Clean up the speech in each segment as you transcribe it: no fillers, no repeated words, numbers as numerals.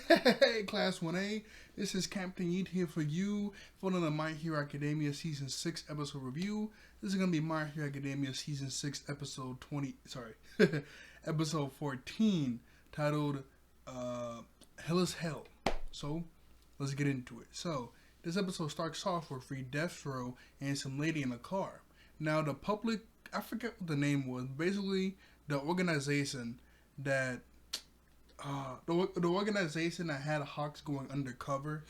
Hey, Class 1A, this is Captain Yeet here for you for another My Hero Academia Season 6 episode review. This is going to be My Hero Academia Season 6 episode 20, episode 14, titled Hellish. So, let's get into it. So, this episode starts off with Free Deathstroke and some lady in a car. Now, the public, I forget what the name was, basically the organization that the organization that had Hawks going undercover,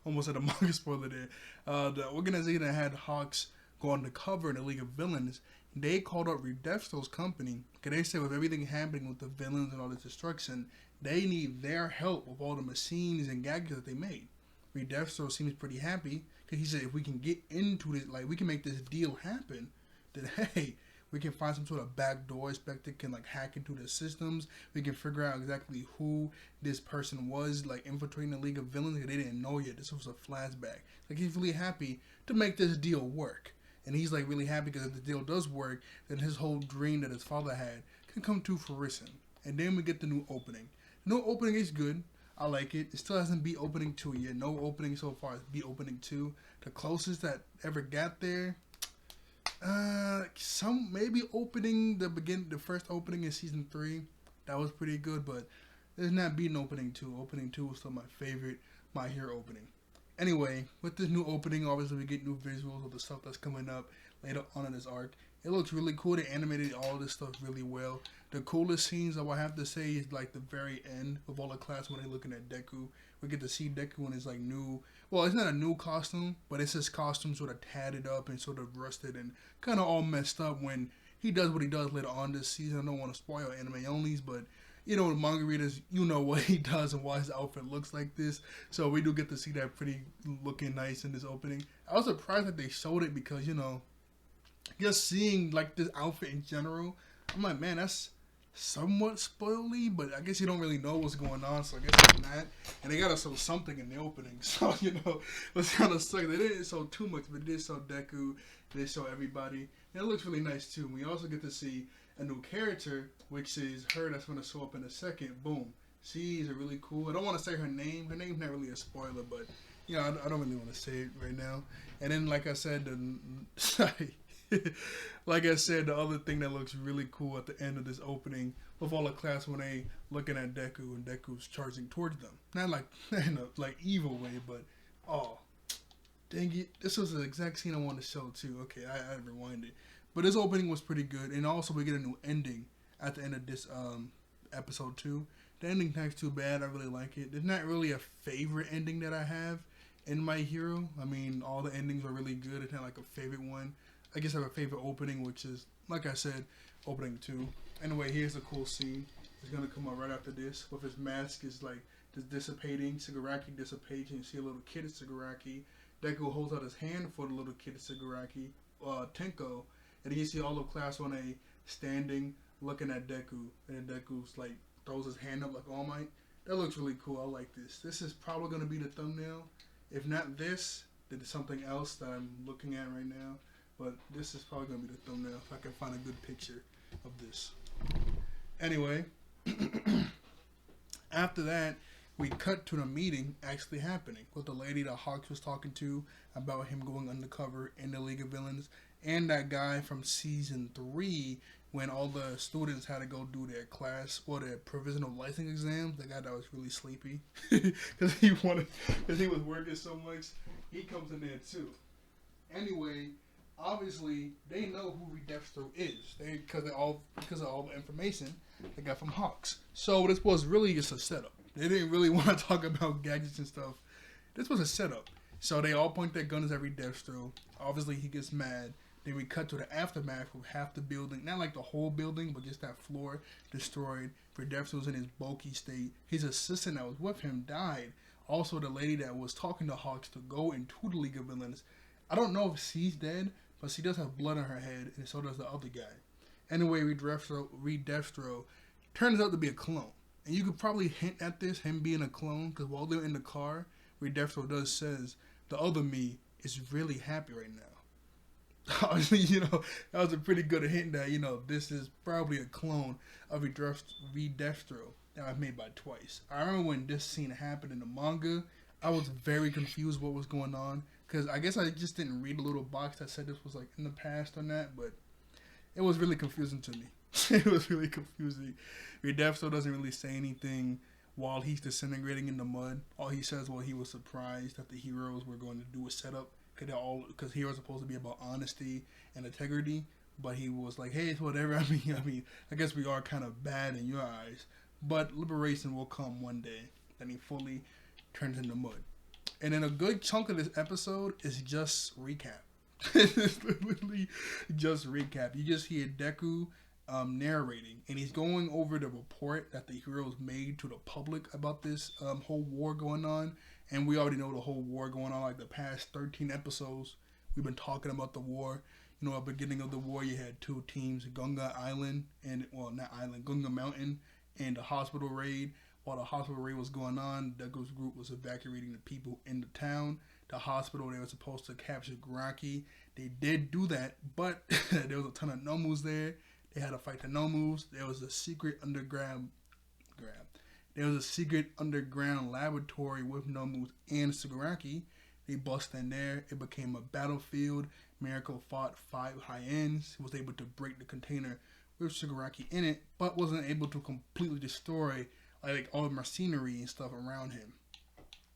almost at a manga spoiler there. The organization that had Hawks go undercover in the League of Villains, they called up Redefsto's company because they said with everything happening with the villains and all this destruction, they need their help with all the machines and gadgets that they made. Redefsto seems pretty happy because he said if we can get into this, like we can make this deal happen, then hey, we can find some sort of back door that can like hack into the systems. We can figure out exactly who this person was, like infiltrating the League of Villains. They didn't know yet. This was a flashback. Like he's really happy to make this deal work, and he's like really happy because if the deal does work, then his whole dream that his father had can come to fruition. And then we get the new opening. The new opening is good. I like it. It still hasn't beat opening 2 yet. No opening so far is beat opening 2. The closest that ever got there. Some maybe opening the first opening in season 3, that was pretty good, but it's not beating opening 2. Opening 2 was still my favorite My Hero opening. Anyway, with this new opening, obviously we get new visuals of the stuff that's coming up later on in this arc. It looks really cool. They animated all this stuff really well. The coolest scenes, I would have to say, is like the very end of all the class when they're looking at Deku. We get to see Deku in his like new, well, it's not a new costume, but it's his costume sort of tatted up and sort of rusted and kind of all messed up when he does what he does later on this season. I don't want to spoil anime onlys, but you know, the manga readers, you know what he does and why his outfit looks like this. So we do get to see that pretty looking nice in this opening. I was surprised that they showed it because, you know, just seeing like this outfit in general, I'm like, man, that's somewhat spoily, but I guess you don't really know what's going on, so I guess it's not. And they gotta show something in the opening, so you know, it's kind of suck. They didn't show too much, but they did show Deku, they show everybody, and it looks really nice too. We also get to see a new character, which is her, that's gonna show up in a second. Boom, she's a really cool. I don't want to say her name. Her name's not really a spoiler, but you know, I don't really want to say it right now. And then, like I said, sorry. Like I said, the other thing that looks really cool at the end of this opening with all the class 1A looking at Deku and Deku's charging towards them. Not like in a like evil way, but oh, dang it. This was the exact scene I wanted to show too. Okay, I rewinded. But this opening was pretty good. And also we get a new ending at the end of this episode 2. The ending tag's too bad. I really like it. There's not really a favorite ending that I have in My Hero. I mean, all the endings are really good. It's not like a favorite one. I guess I have a favorite opening, which is, like I said, opening 2. Anyway, here's a cool scene. It's going to come up right after this. With his mask is like just dissipating. Shigaraki dissipates. And you see a little kid of Shigaraki. Deku holds out his hand for the little kid of Shigaraki, Tenko. And then you see all of Class 1A standing, looking at Deku. And then Deku's like, throws his hand up like All Might. That looks really cool. I like this. This is probably going to be the thumbnail. If not this, then it's something else that I'm looking at right now. But this is probably going to be the thumbnail if I can find a good picture of this. Anyway, after that, we cut to the meeting actually happening with the lady that Hawks was talking to about him going undercover in the League of Villains, and that guy from season 3 when all the students had to go do their class or their provisional license exams. The guy that was really sleepy because he was working so much. He comes in there too. Anyway, obviously, they know who Redefsto is. Because of all the information they got from Hawks. So this was really just a setup. They didn't really want to talk about gadgets and stuff. This was a setup. So they all point their guns at Redefsto. Obviously, he gets mad. Then we cut to the aftermath with half the building, not like the whole building, but just that floor destroyed. Redefto's in his bulky state. His assistant that was with him died. Also, the lady that was talking to Hawks to go into the League of Villains, I don't know if she's dead, but she does have blood on her head, and so does the other guy. Anyway, Redefsto turns out to be a clone. And you could probably hint at this, him being a clone, because while they're in the car, Redefto says, the other me is really happy right now. Obviously, you know, that was a pretty good hint that, you know, this is probably a clone of Redefto. that I've made by twice. I remember when this scene happened in the manga, I was very confused what was going on. Because I guess I just didn't read the little box that said this was like in the past or not, but it was really confusing to me. It was really confusing. Redefso doesn't really say anything while he's disintegrating in the mud. All he says, well, he was surprised that the heroes were going to do a setup because heroes are supposed to be about honesty and integrity. But he was like, hey, it's whatever. I guess we are kind of bad in your eyes, but liberation will come one day. Then he fully turns into mud. And then a good chunk of this episode is just recap. It's literally just recap. You just hear Deku narrating, and he's going over the report that the heroes made to the public about this whole war going on. And we already know the whole war going on, like the past 13 episodes. We've been talking about the war. You know, at the beginning of the war, you had two teams, Gunga Island, Gunga Mountain, and the hospital raid. While the hospital raid was going on, Deku's group was evacuating the people in the town. The hospital, they were supposed to capture Garaki. They did do that, but there was a ton of Nomus there. They had to fight the Nomus. There was a secret underground laboratory with Nomus and Shigaraki. They bust in there. It became a battlefield. Miracle fought 5 hyenas. He was able to break the container with Shigaraki in it, but wasn't able to completely destroy like all the machinery and stuff around him.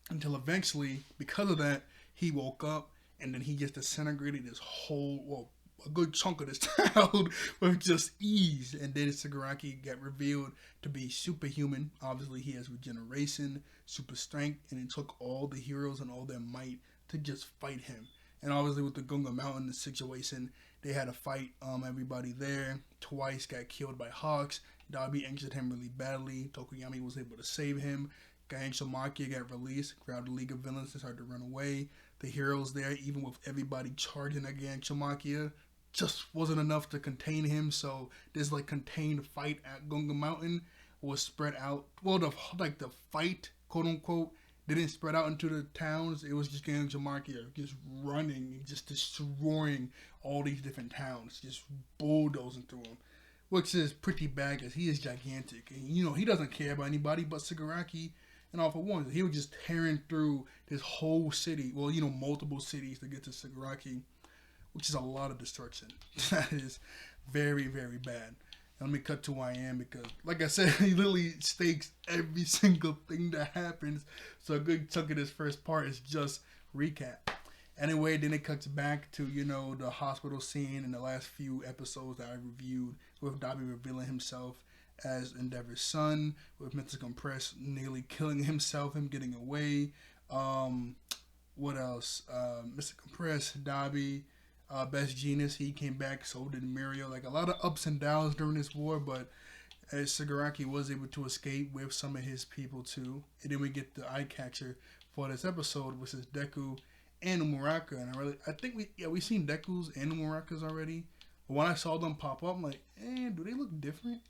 Until eventually, because of that, he woke up and then he just disintegrated this whole, a good chunk of this town with just ease. And then Shigaraki got revealed to be superhuman. Obviously, he has regeneration, super strength, and it took all the heroes and all their might to just fight him. And obviously, with the Gunga Mountain situation, they had to fight everybody there. Twice got killed by Hawks. Dabi injured him really badly. Tokuyami was able to save him. Ganshomakia got released, grabbed the League of Villains and started to run away. The heroes there, even with everybody charging at Ganshomakia, just wasn't enough to contain him. So this like contained fight at Gunga Mountain was spread out. Well, the fight, quote unquote, didn't spread out into the towns. It was just Ganshomakia just running, just destroying all these different towns, just bulldozing through them. Which is pretty bad because he is gigantic. And, you know, he doesn't care about anybody but Shigaraki and All For One. He was just tearing through this whole city. Well, you know, multiple cities to get to Shigaraki, which is a lot of destruction. That is very, very bad. And let me cut to who I am because, like I said, he literally stakes every single thing that happens. So a good chunk of this first part is just recap. Anyway, then it cuts back to, you know, the hospital scene in the last few episodes that I reviewed with Dabi revealing himself as Endeavor's son, with Mr. Compress nearly killing himself, him getting away. What else? Mr. Compress, Dabi, Best Genius, he came back, so did Mirio. Like a lot of ups and downs during this war, but as Shigaraki was able to escape with some of his people too. And then we get the eye catcher for this episode, which is Deku and Umuraka, and I think we seen Deku's and Umuraka's already. But when I saw them pop up, I'm like, do they look different?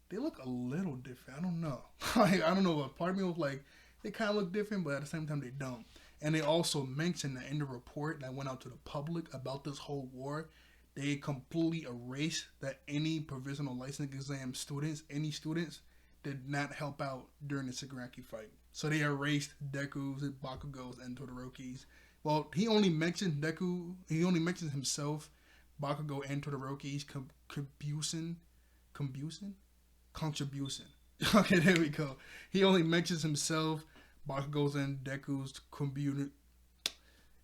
They look a little different. I don't know. I don't know. But part of me was like, they kind of look different, but at the same time, they don't. And they also mentioned that in the report that went out to the public about this whole war, they completely erased that any provisional license exam students, any students, did not help out during the Shigaraki fight. So they erased Deku's, Bakugo's, and Todoroki's. Well, he only mentioned Deku. He only mentions himself, Bakugo, and Todoroki's contribution. Okay, there we go. He only mentions himself, Bakugo's, and Deku's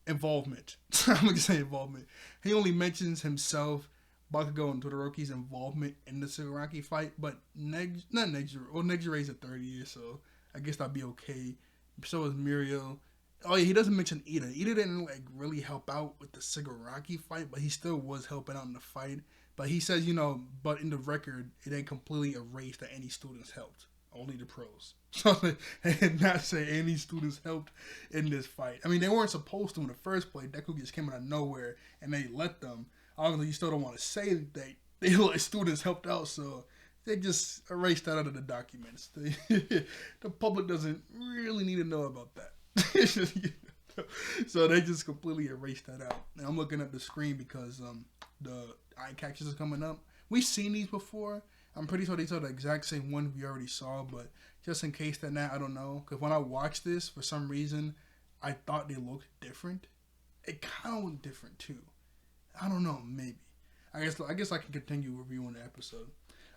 involvement. I'm gonna say involvement. He only mentions himself, Bakugo, and Todoroki's involvement in the Shigaraki fight, but not Nejiro. Well, Nejiro's a 30 years, so I guess that'd be okay. So is Mirio. Oh yeah, he doesn't mention Ida. Ida didn't like really help out with the Shigaraki fight, but he still was helping out in the fight. But he says, you know, but in the record, it ain't completely erased that any students helped. Only the pros. So they did not say any students helped in this fight. I mean, they weren't supposed to in the first place. Deku just came out of nowhere and they let them. Obviously, you still don't want to say that they let students helped out, so they just erased that out of the documents. The public doesn't really need to know about that. So they just completely erased that out. And I'm looking at the screen because the eye catchers are coming up. We've seen these before. I'm pretty sure these are the exact same one we already saw, but just in case they're not, I don't know. Because when I watched this, for some reason, I thought they looked different. It kind of looked different too. I don't know, maybe. I guess I can continue reviewing the episode.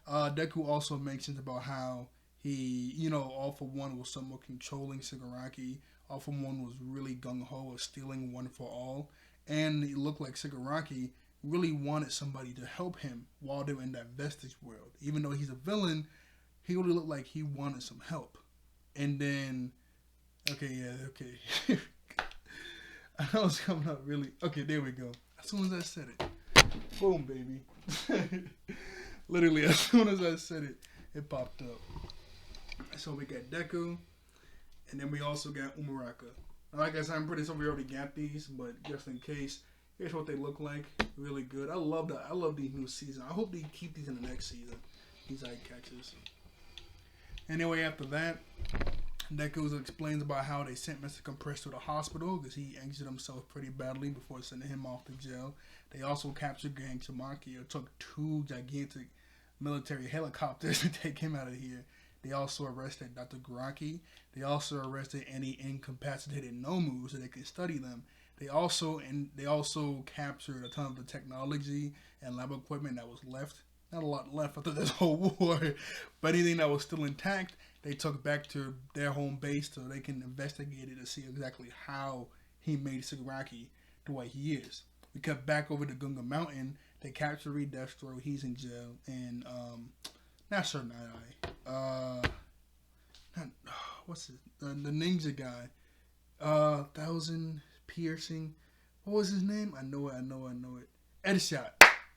Deku also mentions about how he, All for One was somewhat controlling Shigaraki. All for One was really gung-ho of stealing One for All. And it looked like Shigaraki really wanted somebody to help him while they were in that Vestige world. Even though he's a villain, he really looked like he wanted some help. And then, okay. I know it's coming up really. Okay, there we go. As soon as I said it. Boom, baby. Literally, as soon as I said it, it popped up. So we got Deku, and then we also got Umuraka. Like I said, I'm pretty sure we already got these, but just in case, here's what they look like. Really good. I love these new seasons. I hope they keep these in the next season. These eye catches. Anyway, after that, Deku explains about how they sent Mr. Compress to the hospital because he injured himself pretty badly before sending him off to jail. They also captured Gang Tamaki. It took 2 gigantic military helicopters to take him out of here. They also arrested Dr. Garaki. They also arrested any incapacitated Nomu so they could study them. They also captured a ton of the technology and lab equipment that was left. Not a lot left after this whole war, but anything that was still intact, they took back to their home base so they can investigate it to see exactly how he made Shigaraki the way he is. We cut back over to Gunga Mountain. They captured Reed Deathstroke. He's in jail. And, not Sir Night Eye. What's it? The ninja guy. Thousand Piercing. What was his name? I know it. Eggshot.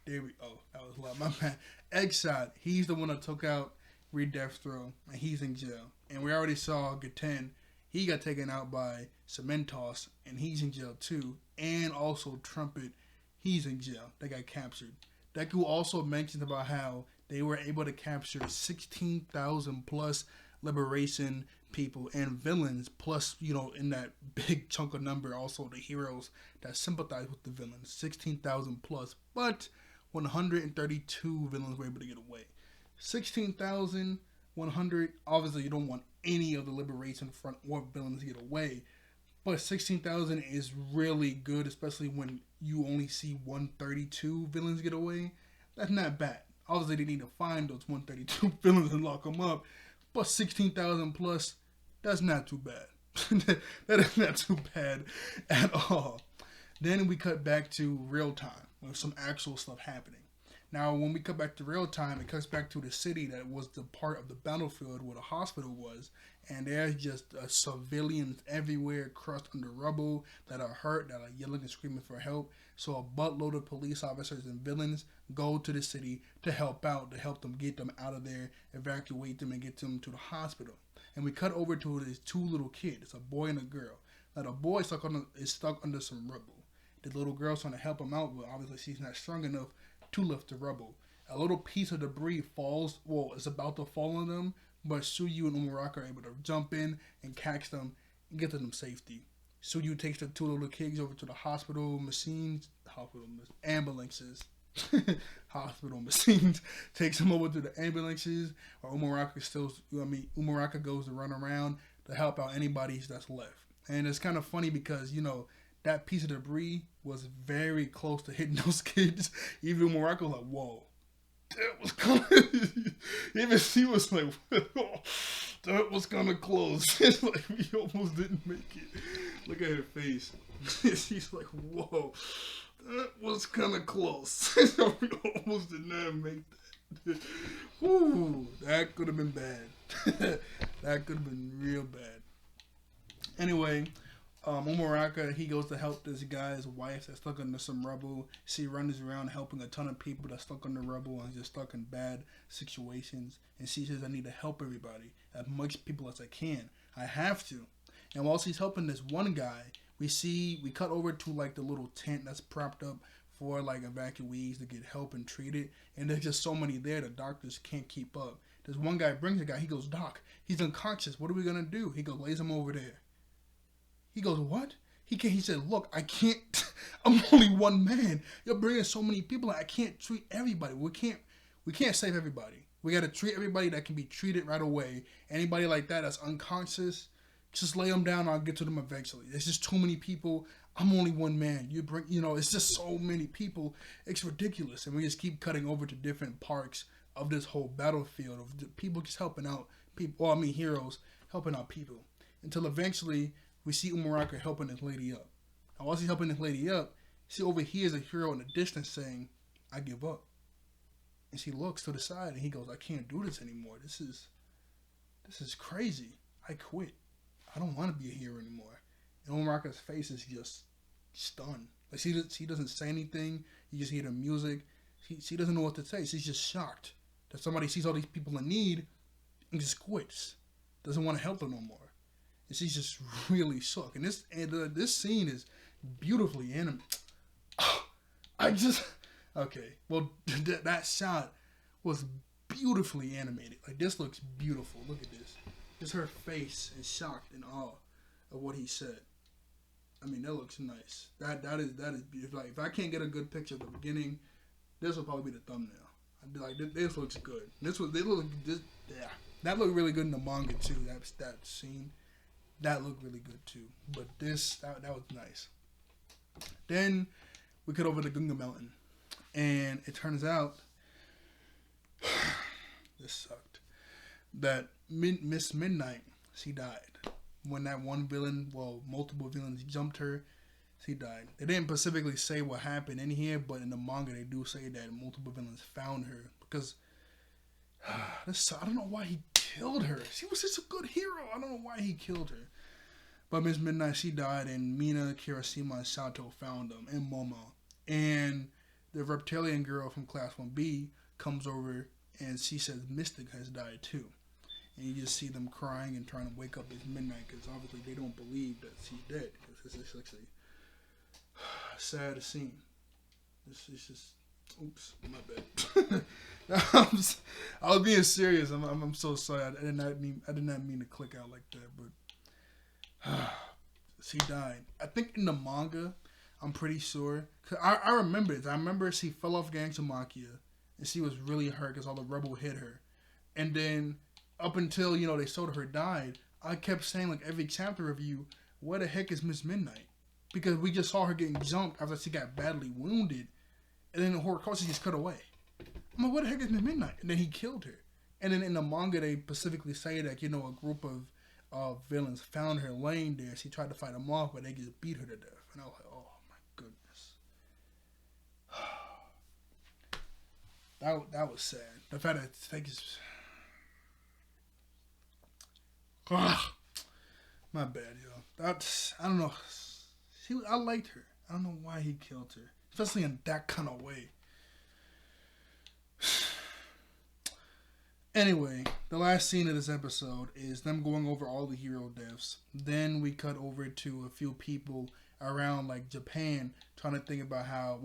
There we go. That was loud. My man. Eggshot. He's the one that took out Reed Deathstroke. And he's in jail. And we already saw Gaten. He got taken out by Cementos. And he's in jail too. And also Trumpet. He's in jail. They got captured. Deku also mentioned about how they were able to capture 16,000 plus liberation people and villains, plus, in that big chunk of number, also the heroes that sympathize with the villains. 16,000 plus, but 132 villains were able to get away. 16,100, obviously you don't want any of the Liberation Front or villains to get away, but 16,000 is really good, especially when you only see 132 villains get away. That's not bad. Obviously, they need to find those 132 villains and lock them up. But 16,000 plus, that's not too bad. That is not too bad at all. Then we cut back to real time with some actual stuff happening. Now, when we cut back to real time, it cuts back to the city that was the part of the battlefield where the hospital was. And there's just civilians everywhere crushed under rubble that are hurt, that are yelling and screaming for help. So a buttload of police officers and villains go to the city to help out, to help them get them out of there, evacuate them, and get them to the hospital. And we cut over to these 2 little kids, a boy and a girl. Now the boy is stuck under some rubble. The little girl's trying to help him out, but obviously she's not strong enough to lift the rubble. A little piece of debris falls, it's about to fall on them, but Suyu and Umuraka are able to jump in and catch them and get to them safety. Suyu takes the 2 little kids over to the ambulances. Hospital machines. Takes them over to the ambulances, or Umuraka goes to run around to help out anybody that's left. And it's kind of funny because, that piece of debris was very close to hitting those kids. Even Umuraka was like, whoa. That was kind of, even she was like, that was kind of close. It's like, we almost didn't make it. Look at her face. She's like, whoa, that was kind of close. We almost did not make that. Whew, that could have been bad. That could have been real bad. Anyway, Umuraka, he goes to help this guy's wife that's stuck under some rubble. She runs around helping a ton of people that's stuck under rubble and just stuck in bad situations. And she says, I need to help everybody, as much people as I can. I have to. And while she's helping this one guy, we cut over to like the little tent that's propped up for like evacuees to get help and treated. And there's just so many there, the doctors can't keep up. This one guy brings a guy, he goes, Doc, he's unconscious. What are we going to do? He goes, lays him over there. He goes, what? He said, look, I can't, I'm only one man. You're bringing so many people. I can't treat everybody. We can't save everybody. We got to treat everybody that can be treated right away. Anybody like that that's unconscious, just lay them down. I'll get to them eventually. There's just too many people. I'm only one man. It's just so many people. It's ridiculous. And we just keep cutting over to different parts of this whole battlefield of people just helping out people. Well, I mean, heroes helping out people. Until eventually we see Umaraka helping this lady up. And while he's helping this lady up, she overhears a hero in the distance saying, I give up. And she looks to the side and he goes, I can't do this anymore. This is crazy. I quit. I don't want to be a hero anymore. And Umaraka's face is just stunned. Like she doesn't say anything. You just hear the music. She doesn't know what to say. She's just shocked that somebody sees all these people in need and just quits. Doesn't want to help them no more. And she's just really shook. And this scene is beautifully animated. Okay. Well, that shot was beautifully animated. Like, this looks beautiful. Look at this. Just her face is shocked and awe of what he said. I mean, that looks nice. That is beautiful. Like, if I can't get a good picture at the beginning, this will probably be the thumbnail. I'd be like, this looks good. That looked really good in the manga too. That scene, that looked really good too. But that was nice. Then we cut over to Gunga Mountain, and it turns out this sucked. That Miss Midnight, she died when that one villain, well, multiple villains jumped her. She died. They didn't specifically say what happened in here, but in the manga they do say that multiple villains found her because I don't know why he killed her. She was such a good hero. I don't know why he killed her. But Miss Midnight, she died, and Mina, Kirishima, and Sato found them, and Momo. And the reptilian girl from Class 1B comes over, and she says Mystic has died too. And you just see them crying and trying to wake up Miss Midnight, because obviously they don't believe that she's dead, because it's actually a sad scene. This is just... Oops, my bad. I was being serious. I'm so sorry. I did not mean to click out like that, but she died. I think in the manga, I'm pretty sure. Cause I remember it. I remember she fell off Gangtamakia, and she was really hurt because all the rebel hit her. And then up until they showed her died, I kept saying like every chapter review, where the heck is Miss Midnight? Because we just saw her getting jumped after she got badly wounded. And then the Horikoshi just cut away. I'm like, what the heck is Miss Midnight? And then he killed her. And then in the manga, they specifically say that, a group of villains found her laying there. She tried to fight them off, but they just beat her to death. And I was like, oh my goodness. That was sad. The fact that they just... my bad, yo. I don't know. I liked her. I don't know why he killed her. Especially in that kind of way. Anyway, the last scene of this episode is them going over all the hero deaths. Then we cut over to a few people around like Japan trying to think about how,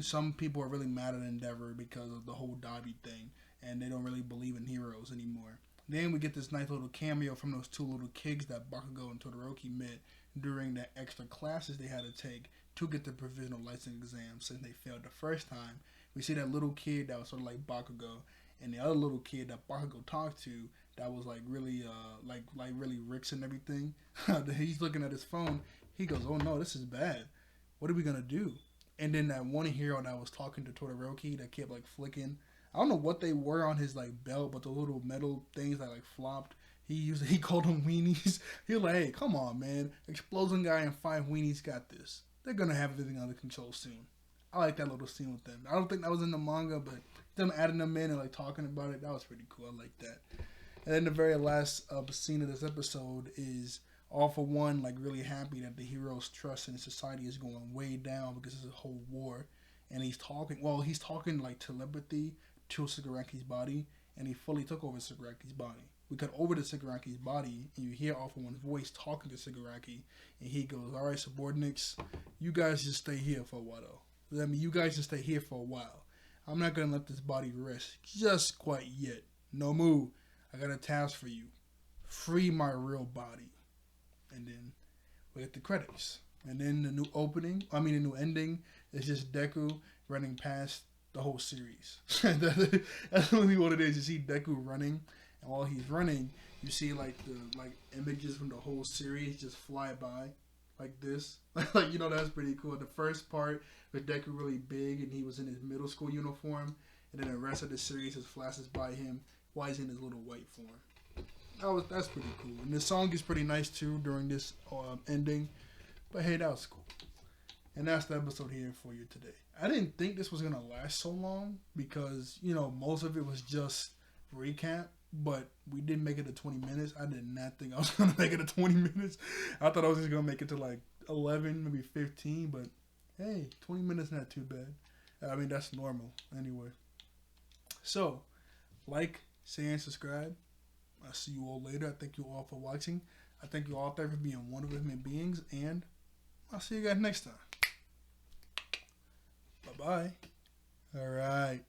some people are really mad at Endeavor because of the whole Dabi thing. And they don't really believe in heroes anymore. Then we get this nice little cameo from those two little kids that Bakugo and Todoroki met during the extra classes they had to take to get the provisional license exam since they failed the first time. We see that little kid that was sort of like Bakugo, and the other little kid that Bakugo talked to that was like really really rich and everything. He's looking at his phone. He goes, "Oh no, this is bad. What are we gonna do?" And then that one hero that was talking to Todoroki that kept like flicking. I don't know what they were on his like belt, but the little metal things that like flopped. He called them weenies. He was like, "Hey, come on, man! Explosion guy and 5 weenies got this. They're gonna have everything under control soon." I like that little scene with them. I don't think that was in the manga, but them adding them in and like talking about it, that was pretty cool. I like that. And then the very last scene of this episode is All For One like really happy that the hero's trust in society is going way down because it's a whole war. And he's talking like telepathy to Sagaraki's body, and he fully took over Sagaraki's body. We cut over to Sagaraki's body, and you hear All For One's voice talking to Sagaraki, and he goes, "All right, subordinates, you guys just stay here for a while. I mean, you guys just stay here for a while. I'm not going to let this body rest just quite yet. No move. I got a task for you. Free my real body." And then we get the credits. And then the new ending is just Deku running past the whole series. That's really what it is. You see Deku running, and while he's running, you see like the images from the whole series just fly by like this. Like, you know, that's pretty cool. The first part with Deku really big and he was in his middle school uniform, and then the rest of the series just flashes by him while he's in his little white form. That's pretty cool. And the song is pretty nice too during this ending. But hey, that was cool. And that's the episode here for you today. I didn't think this was gonna last so long because, you know, most of it was just recap. But we did make it to 20 minutes. I did not think I was gonna make it to 20 minutes. I thought I was just gonna make it to like 11, maybe 15. But hey, 20 minutes not too bad. I mean, that's normal anyway. So, like, share, and subscribe. I'll see you all later. I thank you all for watching. I thank you all out there for being wonderful human beings. And I'll see you guys next time. Bye-bye. All right.